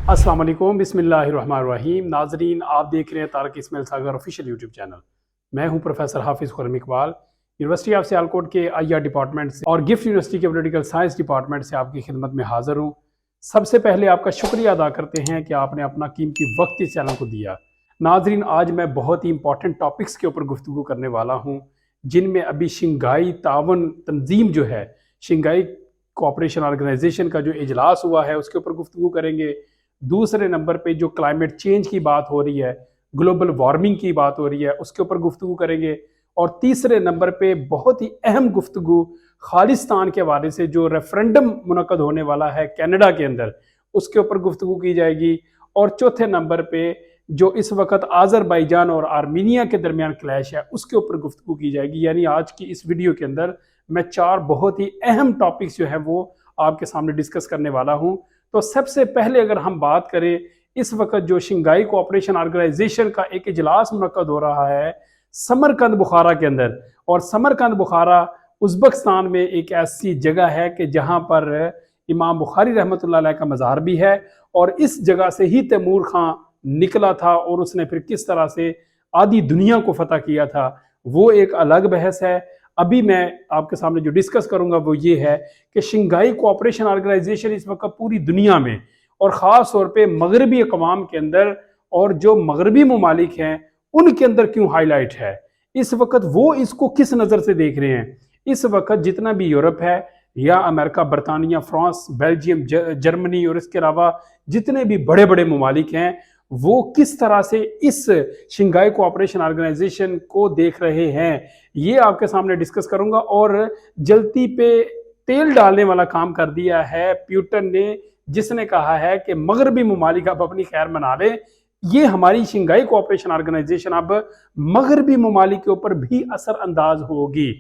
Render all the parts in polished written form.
अस्सलाम वालेकुम, बिस्मिल्लाहिर्रहमानिर्रहीम। नाजरीन, आप देख रहे हैं तारक इस्माइल सागर ऑफिशियल यूट्यूब चैनल। मैं हूं प्रोफेसर हाफिज़ खुर्रम इकबाल, यूनिवर्सिटी ऑफ सियालकोट के आईआर डिपार्टमेंट से और गिफ्ट यूनिवर्सिटी के पॉलिटिकल साइंस डिपार्टमेंट से आपकी खिदमत में हाजिर हूं। सबसे पहले आपका शुक्रिया अदा करते हैं कि आपने अपना कीमती वक्त इस चैनल को दिया। नाजरीन, आज मैं बहुत ही इंपॉर्टेंट टॉपिक्स के ऊपर गुफ्तगू करने वाला हूँ, जिनमें अभी शंघाई तावन तंजीम जो है, शंघाई कोऑपरेशन ऑर्गेनाइजेशन का जो इजलास हुआ है उसके ऊपर गुफ्तगू करेंगे। दूसरे नंबर पे जो क्लाइमेट चेंज की बात हो रही है, ग्लोबल वार्मिंग की बात हो रही है, उसके ऊपर गुफ्तगू करेंगे। और तीसरे नंबर पे बहुत ही अहम गुफ्तगू खालिस्तान के हवाले से जो रेफरेंडम मुनक्कद होने वाला है कनाडा के अंदर, उसके ऊपर गुफ्तगू की जाएगी। और चौथे नंबर पे जो इस वक्त आज़रबाईजान और आर्मीनिया के दरमियान क्लैश है, उसके ऊपर गुफ्तगू की जाएगी। यानी आज की इस वीडियो के अंदर मैं 4 बहुत ही अहम टॉपिक्स जो है वो आपके सामने डिस्कस करने वाला हूँ। तो सबसे पहले अगर हम बात करें, इस वक्त जो शंघाई कोऑपरेशन ऑर्गेनाइजेशन का एक इजलास मुनक्कद हो रहा है समरकंद बुखारा के अंदर। और समरकंद बुखारा उज़्बेकिस्तान में एक ऐसी जगह है कि जहां पर इमाम बुखारी रहमतुल्लाह अलैह का मज़ार भी है। और इस जगह से ही तैमूर खां निकला था और उसने फिर किस तरह से आधी दुनिया को फतह किया था, वो एक अलग बहस है। अभी मैं आपके सामने जो डिस्कस करूंगा वो ये है कि शंघाई कोऑपरेशन ऑर्गेनाइजेशन इस वक्त पूरी दुनिया में और ख़ास तौर पे मगरबी अक़वाम के अंदर और जो मगरबी ममालिक हैं उनके अंदर क्यों हाईलाइट है। इस वक्त वो इसको किस नज़र से देख रहे हैं। इस वक्त जितना भी यूरोप है या अमेरिका, बरतानिया, फ्रांस, बेल्जियम, जर्मनी और इसके अलावा जितने भी बड़े बड़े ममालिक हैं, वो किस तरह से इस शंघाई कोऑपरेशन ऑर्गेनाइजेशन को देख रहे हैं, ये आपके सामने डिस्कस करूंगा। और जलती पे तेल डालने वाला काम कर दिया है प्यूटन ने, जिसने कहा है कि मगरबी ममालिक अब अपनी खैर मना ले। ये हमारी शंघाई कोऑपरेशन ऑर्गेनाइजेशन अब मगरबी ममालिक के ऊपर भी असर अंदाज होगी।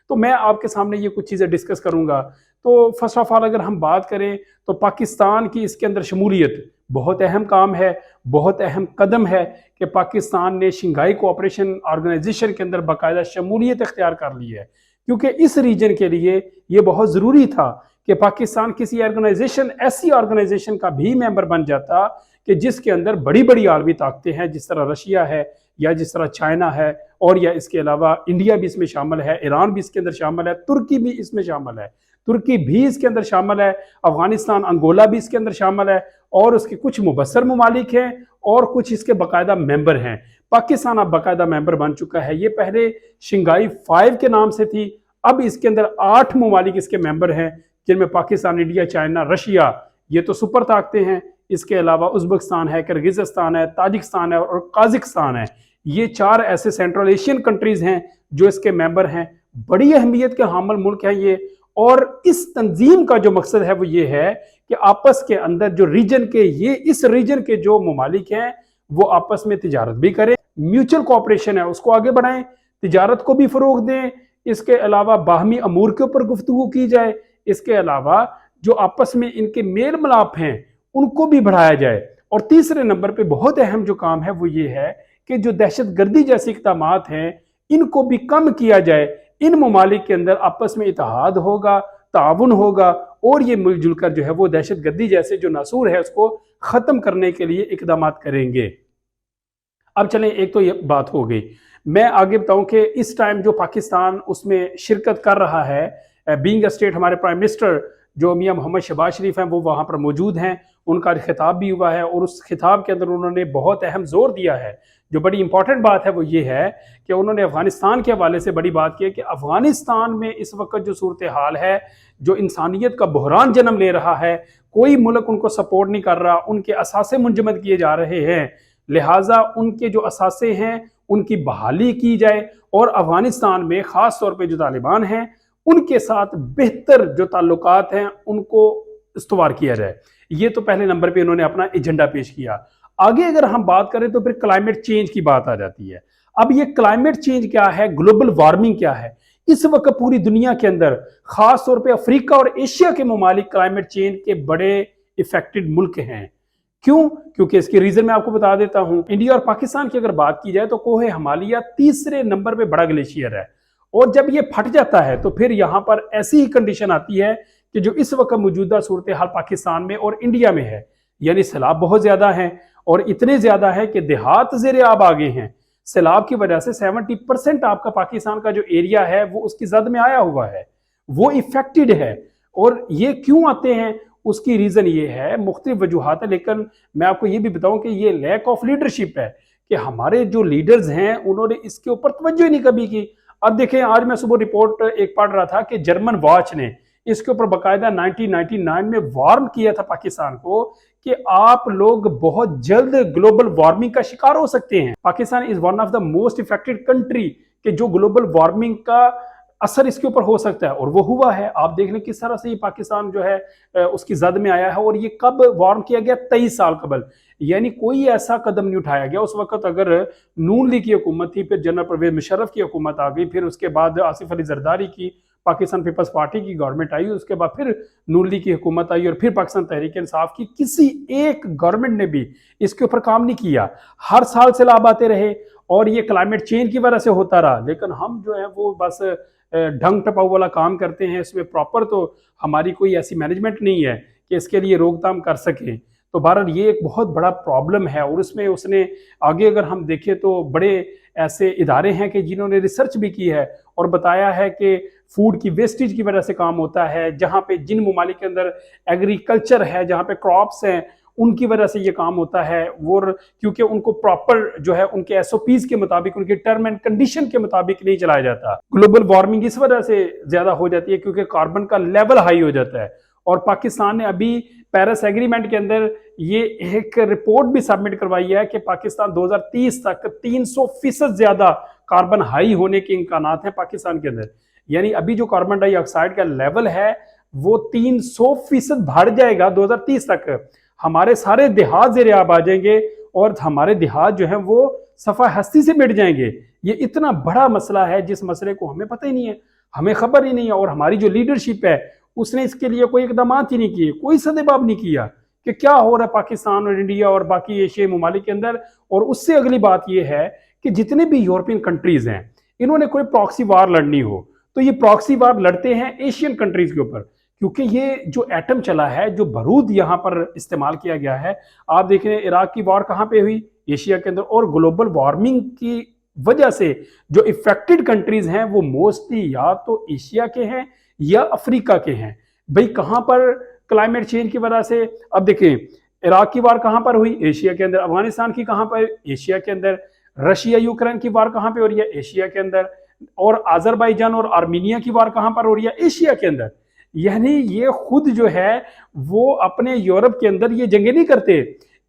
तो मैं आपके सामने ये कुछ चीज़ें डिस्कस करूंगा। तो फर्स्ट ऑफ ऑल अगर हम बात करें तो पाकिस्तान की इसके अंदर शमूलियत बहुत अहम काम है, बहुत अहम कदम है कि पाकिस्तान ने शंघाई कोऑपरेशन ऑर्गेनाइजेशन के अंदर बाकायदा शमूलियत इख्तियार कर ली है। क्योंकि इस रीजन के लिए ये बहुत ज़रूरी था कि पाकिस्तान किसी ऑर्गेनाइजेशन, ऐसी ऑर्गेनाइजेशन का भी मेंबर बन जाता कि जिसके अंदर बड़ी बड़ी आलमी ताकतें हैं, जिस तरह रशिया है या जिस तरह चाइना है, और या इसके अलावा इंडिया भी इसमें शामिल है, ईरान भी इसके अंदर शामिल है, तुर्की भी इसमें शामिल है, तुर्की भी इसके अंदर शामिल है, अफगानिस्तान, अंगोला भी इसके अंदर शामिल है, और उसके कुछ मुबस्सर ममालिक हैं और कुछ इसके बाकायदा मेंबर हैं। पाकिस्तान अब बाकायदा मेंबर बन चुका है। ये पहले शंघाई 5 के नाम से थी, अब इसके अंदर 8 ममालिक इसके मेंबर हैं, जिनमें पाकिस्तान, इंडिया, चाइना, रशिया, ये तो सुपर ताकतें हैं। इसके अलावा उज़्बेकिस्तान है, किर्गिज़स्तान है, ताजिकिस्तान है और काज़िकिस्तान है। ये 4 ऐसे सेंट्रल एशियन कंट्रीज हैं जो इसके मेंबर हैं। बड़ी अहमियत के हामिल मुल्क हैं ये। और इस तंजीम का जो मकसद है वो ये है कि आपस के अंदर जो रीजन के, ये इस रीजन के जो ममालिक हैं वो आपस में तिजारत भी करें, म्यूचुअल कोऑपरेशन है उसको आगे बढ़ाएं, तिजारत को भी फरोग दें। इसके अलावा बाहमी अमूर के ऊपर गुफ्तगू की जाए। इसके अलावा जो आपस में इनके मेल मिलाप हैं उनको भी बढ़ाया जाए। और तीसरे नंबर पे बहुत अहम जो काम है वो ये है कि जो दहशतगर्दी जैसे इक़दामात हैं इनको भी कम किया जाए। इन ममालिक के अंदर आपस में इत्तेहाद होगा, ताउन होगा और ये मिलजुल कर जो है वो दहशतगर्दी जैसे जो नासूर है उसको ख़त्म करने के लिए इक़दाम करेंगे। अब चलें, एक तो ये बात हो गई। मैं आगे बताऊं कि इस टाइम जो पाकिस्तान उसमें शिरकत कर रहा है, बीइंग अ स्टेट, हमारे प्राइम मिनिस्टर जो मियां मोहम्मद शहबाज शरीफ हैं वो वहाँ पर मौजूद हैं। उनका खिताब भी हुआ है और उस खिताब के अंदर उन्होंने बहुत अहम जोर दिया है। जो बड़ी इंपॉर्टेंट बात है वो ये है कि उन्होंने अफगानिस्तान के हवाले से बड़ी बात की है कि अफगानिस्तान में इस वक्त जो सूरत हाल है, जो इंसानियत का बहरान जन्म ले रहा है, कोई मुल्क उनको सपोर्ट नहीं कर रहा, उनके असासे मुंजमद किए जा रहे हैं। लिहाजा उनके जो असासे हैं उनकी बहाली की जाए और अफगानिस्तान में ख़ास तौर पे जो तालिबान हैं उनके साथ बेहतर जो ताल्लुकात हैं उनको इस्तवार किया जाए। ये तो पहले नंबर पे इन्होंने अपना एजेंडा पेश किया। आगे अगर हम बात करें तो फिर क्लाइमेट चेंज की बात आ जाती है। अब ये क्लाइमेट चेंज क्या है, ग्लोबल वार्मिंग क्या है। इस वक्त पूरी दुनिया के अंदर खास तौर पे अफ्रीका और एशिया के ममालिक क्लाइमेट चेंज के बड़े इफेक्टेड मुल्क हैं। क्यों? क्योंकि इसके रीजन मैं आपको बता देता हूं। इंडिया और पाकिस्तान की अगर बात की जाए तो कोहे हिमालय तीसरे नंबर पे बड़ा ग्लेशियर है, और जब ये फट जाता है तो फिर यहां पर ऐसी ही कंडीशन आती है कि जो इस वक्त मौजूदा सूरत हाल पाकिस्तान में और इंडिया में है, यानी सैलाब बहुत ज्यादा हैं और इतने ज्यादा है कि देहात ज़ेरे आब आ गए हैं। सैलाब की वजह से 70% आपका पाकिस्तान का जो एरिया है वो उसकी जद में आया हुआ है, वो इफेक्टेड है। और ये क्यों आते हैं, उसकी रीजन ये है, मुख्तलिफ वजूहात है, लेकिन मैं आपको ये भी बताऊं कि ये लैक ऑफ लीडरशिप है कि हमारे जो लीडर्स हैं उन्होंने इसके ऊपर तवज्जो ही नहीं कभी की। अब देखें, आज मैं सुबह रिपोर्ट एक पढ़ रहा था कि जर्मन वॉच ने इसके ऊपर बाकायदा 1999 में वार्न किया था पाकिस्तान को कि आप लोग बहुत जल्द ग्लोबल वार्मिंग का शिकार हो सकते हैं। Pakistan is one of the most affected country कि जो ग्लोबल वार्मिंग का असर इसके ऊपर हो सकता है, और वो हुआ है। आप देख लें किस तरह से ये पाकिस्तान जो है उसकी जद में आया है। और ये कब वार्न किया गया? 23 साल कबल, यानी कोई ऐसा कदम नहीं उठाया गया उस वक्त। अगर नून लीग की हुकूमत थी, फिर जनरल परवेज मुशर्रफ की हुकूमत आ गई, फिर उसके बाद आसिफ अली जरदारी की पाकिस्तान पीपल्स पार्टी की गवर्नमेंट आई, उसके बाद फिर नून लीग की हुकूमत आई, और फिर पाकिस्तान तहरीक इंसाफ की, किसी एक गवर्नमेंट ने भी इसके ऊपर काम नहीं किया। हर साल सैलाब आते रहे और ये क्लाइमेट चेंज की वजह से होता रहा, लेकिन हम जो है वो बस ढंग टपाऊ वाला काम करते हैं। इसमें प्रॉपर तो हमारी कोई ऐसी मैनेजमेंट नहीं है कि इसके लिए रोकथाम कर सकें। तो बहरहाल ये एक बहुत बड़ा प्रॉब्लम है। और उसमें उसने आगे अगर हम देखें तो बड़े ऐसे इदारे हैं कि जिन्होंने रिसर्च भी की है और बताया है कि फूड की वेस्टेज की वजह से काम होता है। जहाँ पे जिन ममालिक के अंदर एग्रीकल्चर है, जहाँ पे क्रॉप्स हैं, उनकी वजह से ये काम होता है। वो क्योंकि उनको प्रॉपर जो है उनके एसओपीज के मुताबिक, उनके टर्म एंड कंडीशन के मुताबिक नहीं चलाया जाता। ग्लोबल वार्मिंग इस वजह से ज्यादा हो जाती है क्योंकि कार्बन का लेवल हाई हो जाता है। और पाकिस्तान ने अभी पेरिस एग्रीमेंट के अंदर ये एक रिपोर्ट भी सबमिट करवाई है कि पाकिस्तान 2030 तक 300% ज्यादा कार्बन हाई होने के इम्कानात हैं पाकिस्तान के अंदर। यानी अभी जो कार्बन डाइऑक्साइड का लेवल है वो 300% बढ़ जाएगा 2030 तक। हमारे सारे देहात ज़ेरे आब आ जाएंगे और हमारे देहात जो है वो सफा हस्ती से मिट जाएंगे। ये इतना बड़ा मसला है जिस मसले को हमें पता ही नहीं है, हमें खबर ही नहीं है। और हमारी जो लीडरशिप है उसने इसके लिए कोई इकदाम ही नहीं किए, कोई सदेबाब नहीं किया कि क्या हो रहा है पाकिस्तान और इंडिया और बाकी एशियाई ममालिक के अंदर। और उससे अगली बात यह है कि जितने भी यूरोपियन कंट्रीज हैं, इन्होंने कोई प्रॉक्सी वार लड़नी हो तो ये प्रॉक्सी वार लड़ते हैं एशियन कंट्रीज के ऊपर, क्योंकि ये जो एटम चला है, जो बारूद यहाँ पर इस्तेमाल किया गया है। आप देख रहे हैं इराक की वार कहाँ पे हुई? एशिया के अंदर। और ग्लोबल वार्मिंग की वजह से जो इफेक्टेड कंट्रीज हैं वो मोस्टली या तो एशिया के हैं या अफ्रीका के हैं। भाई कहाँ पर क्लाइमेट चेंज की वजह से? अब देखें, इराक की वार कहाँ पर हुई? एशिया के अंदर। अफगानिस्तान की कहाँ पर? एशिया के अंदर। रशिया यूक्रेन की वार कहाँ पे हो रही है? एशिया के अंदर। और अजरबैजान और आर्मीनिया की वार कहाँ पर हो रही है? एशिया के अंदर। यानी ये खुद जो है वो अपने यूरोप के अंदर ये जंगे नहीं करते।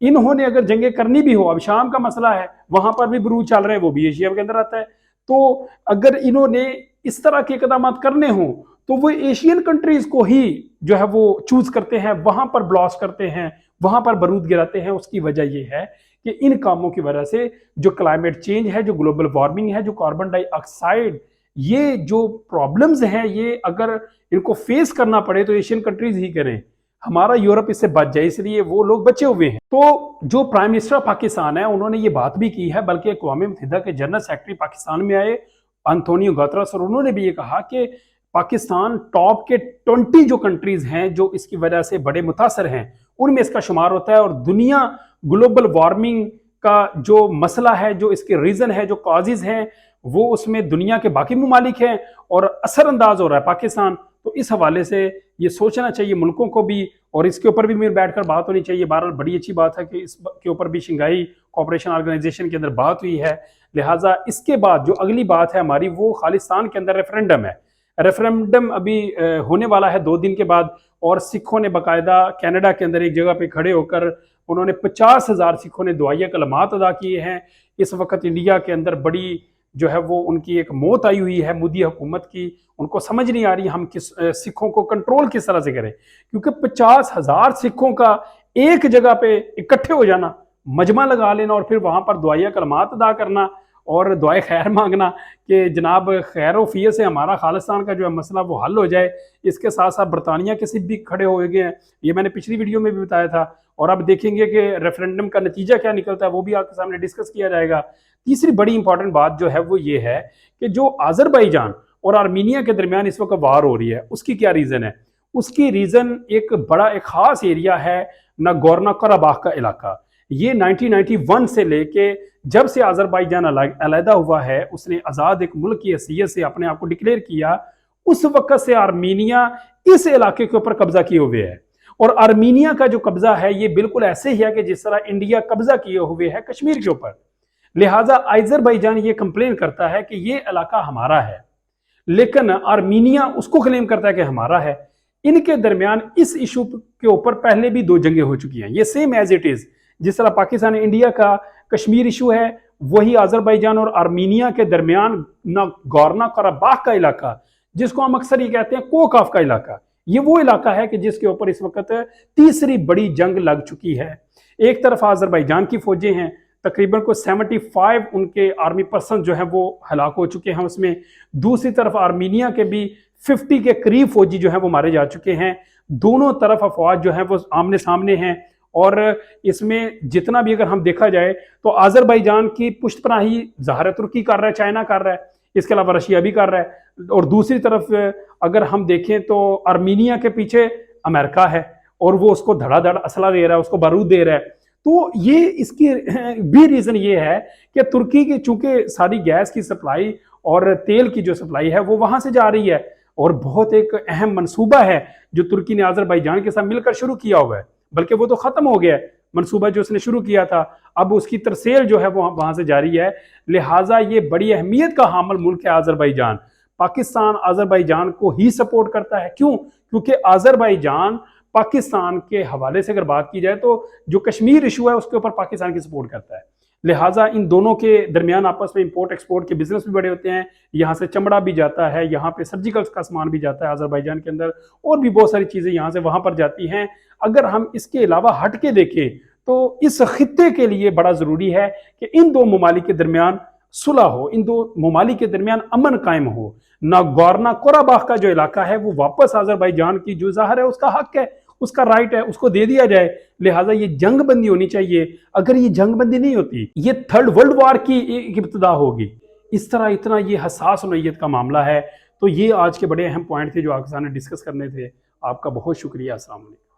इन्होंने अगर जंगे करनी भी हो, अब शाम का मसला है, वहां पर भी बरूद चल रहे हैं, वो भी एशिया के अंदर आता है। तो अगर इन्होंने इस तरह के इकदाम करने हों तो वो एशियन कंट्रीज को ही जो है वो चूज करते हैं, वहां पर ब्लास्ट करते हैं, वहां पर बारूद गिराते हैं। उसकी वजह यह है कि इन कामों की वजह से जो क्लाइमेट चेंज है, जो ग्लोबल वार्मिंग है, जो कार्बन डाइऑक्साइड, ये जो प्रॉब्लम्स हैं, ये अगर इनको फेस करना पड़े तो एशियन कंट्रीज ही करें। हमारा यूरोप इससे बच जाए, इसलिए वो लोग बचे हुए हैं। तो जो प्राइम मिनिस्टर पाकिस्तान है उन्होंने ये बात भी की है, बल्कि अक़वाम मुत्तहिदा के जनरल सेक्रेटरी पाकिस्तान में आए अंतोनियो गुतरस, और उन्होंने भी ये कहा कि पाकिस्तान टॉप के 20 जो कंट्रीज हैं जो इसकी वजह से बड़े मुतासर हैं उनमें इसका शुमार होता है। और दुनिया ग्लोबल वार्मिंग का जो मसला है, जो इसके रीजन है, जो कॉजेज हैं, वो उसमें दुनिया के बाकी ममालिक हैं और असरअंदाज हो रहा है पाकिस्तान। तो इस हवाले से ये सोचना चाहिए मुल्कों को भी, और इसके ऊपर भी मेरे बैठकर बात होनी चाहिए। बहरहाल बड़ी अच्छी बात है कि इसके ऊपर भी शंघाई कोऑपरेशन ऑर्गेनाइजेशन के अंदर बात हुई है। लिहाजा इसके बाद जो अगली बात है हमारी, वो खालिस्तान के अंदर रेफरेंडम है। रेफरेंडम अभी होने वाला है 2 दिन के बाद, और सिखों ने बाकायदा कनाडा के अंदर एक जगह पे खड़े होकर उन्होंने 50,000 सिखों ने दुआया कलमात अदा किए हैं। इस वक्त इंडिया के अंदर बड़ी जो है वो उनकी एक मौत आई हुई है मोदी हुकूमत की। उनको समझ नहीं आ रही हम किस सिखों को कंट्रोल किस तरह से करें, क्योंकि 50,000 सिखों का एक जगह पे इकट्ठे हो जाना, मजमा लगा लेना और फिर वहां पर दुआया कलमात अदा करना और दुआए खैर मांगना कि जनाब खैर वफियत से हमारा खालिस्तान का जो है मसला वो हल हो जाए। इसके साथ साथ बरतानिया के सिर्फ भी खड़े हो गए हैं, ये मैंने पिछली वीडियो में भी बताया था। और अब देखेंगे कि रेफरेंडम का नतीजा क्या निकलता है, वो भी आपके सामने डिस्कस किया जाएगा। तीसरी बड़ी इंपॉर्टेंट बात जो है वो ये है कि जो अजरबैजान और आर्मीनिया के दरमियान इस वक्त वार हो रही है, उसकी क्या रीजन है? उसकी रीजन एक बड़ा एक खास एरिया है ना गोर्नो कराबाख का इलाका। ये 1991 से लेके जब से अजरबैजान अलहदा हुआ है, उसने आज़ाद एक मुल्क की हैसियत से अपने आप को डिक्लेयर किया, उस वक्त से आर्मीनिया इस इलाके के ऊपर कब्जा किए हुए है। और आर्मीनिया का जो कब्जा है ये बिल्कुल ऐसे ही है कि जिस तरह इंडिया कब्जा किए हुए है कश्मीर के ऊपर। लिहाजा अजरबैजान ये कंप्लेन करता है कि ये इलाका हमारा है, लेकिन आर्मीनिया उसको क्लेम करता है कि हमारा है। इनके दरमियान इस इशू के ऊपर पहले भी 2 जंगें हो चुकी हैं। ये सेम एज इट इज, जिस तरह पाकिस्तान इंडिया का कश्मीर इशू है, वही अजरबैजान और आर्मीनिया के दरमियान नागोर्नो कराबाख का इलाका, जिसको हम अक्सर ये कहते हैं कोकाफ का इलाका, ये वो इलाका है कि जिसके ऊपर इस वक्त तीसरी बड़ी जंग लग चुकी है। एक तरफ अजरबैजान की फौजें हैं, तकरीबन को 75 उनके आर्मी पर्सन जो है वो हलाक हो चुके हैं उसमें। दूसरी तरफ आर्मीनिया के भी 50 के करीब फौजी जो है वो मारे जा चुके हैं। दोनों तरफ अफवाज जो है वो आमने सामने हैं। और इसमें जितना भी अगर हम देखा जाए तो अजरबैजान की पुष्टपनाही ज़ाहिर तुर्की कर रहा है, चाइना कर रहा है, इसके अलावा रशिया भी कर रहा है। और दूसरी तरफ अगर हम देखें तो आर्मीनिया के पीछे अमेरिका है और वो उसको धड़ाधड़ असला दे रहा है, उसको बारूद दे रहा है। तो ये इसकी भी रीज़न ये है कि तुर्की की चूंकि सारी गैस की सप्लाई और तेल की जो सप्लाई है वो वहाँ से जा रही है, और बहुत एक अहम मनसूबा है जो तुर्की ने अजरबैजान के साथ मिलकर शुरू किया हुआ है, बल्कि वो तो ख़त्म हो गया है मनसूबा जो उसने शुरू किया था, अब उसकी तरसेल जो है वो वहाँ से जारी है। लिहाजा ये बड़ी अहमियत का हामिल मुल्क है अजरबैजान। पाकिस्तान अजरबैजान को ही सपोर्ट करता है। क्यों? क्योंकि अजरबैजान पाकिस्तान के हवाले से अगर बात की जाए तो जो कश्मीर इशू है उसके ऊपर पाकिस्तान की सपोर्ट करता है। लिहाजा इन दोनों के दरमियान आपस में इंपोर्ट एक्सपोर्ट के बिजनेस भी बड़े होते हैं। यहाँ से चमड़ा भी जाता है, यहाँ पे सर्जिकल का सामान भी जाता है अजरबैजान के अंदर, और भी बहुत सारी चीज़ें यहाँ से वहाँ पर जाती हैं। अगर हम इसके अलावा हट के देखें तो इस खित्ते के लिए बड़ा ज़रूरी है कि इन दो ममालिक के दरमियान सुलह हो, इन दो ममालिक के दरमियान अमन कायम हो। नागोर्नो कराबाख का जो इलाका है वो वापस अजरबैजान की जो ज़ाहिर है उसका हक है, उसका राइट है, उसको दे दिया जाए। लिहाजा ये जंग बंदी होनी चाहिए। अगर ये जंग बंदी नहीं होती ये 3rd वर्ल्ड वॉर की इब्तिदा होगी। इस तरह इतना ये हसास नौइयत का मामला है। तो ये आज के बड़े अहम पॉइंट थे जो आपके सामने डिस्कस करने थे। आपका बहुत शुक्रिया। अस्सलाम वालेकुम।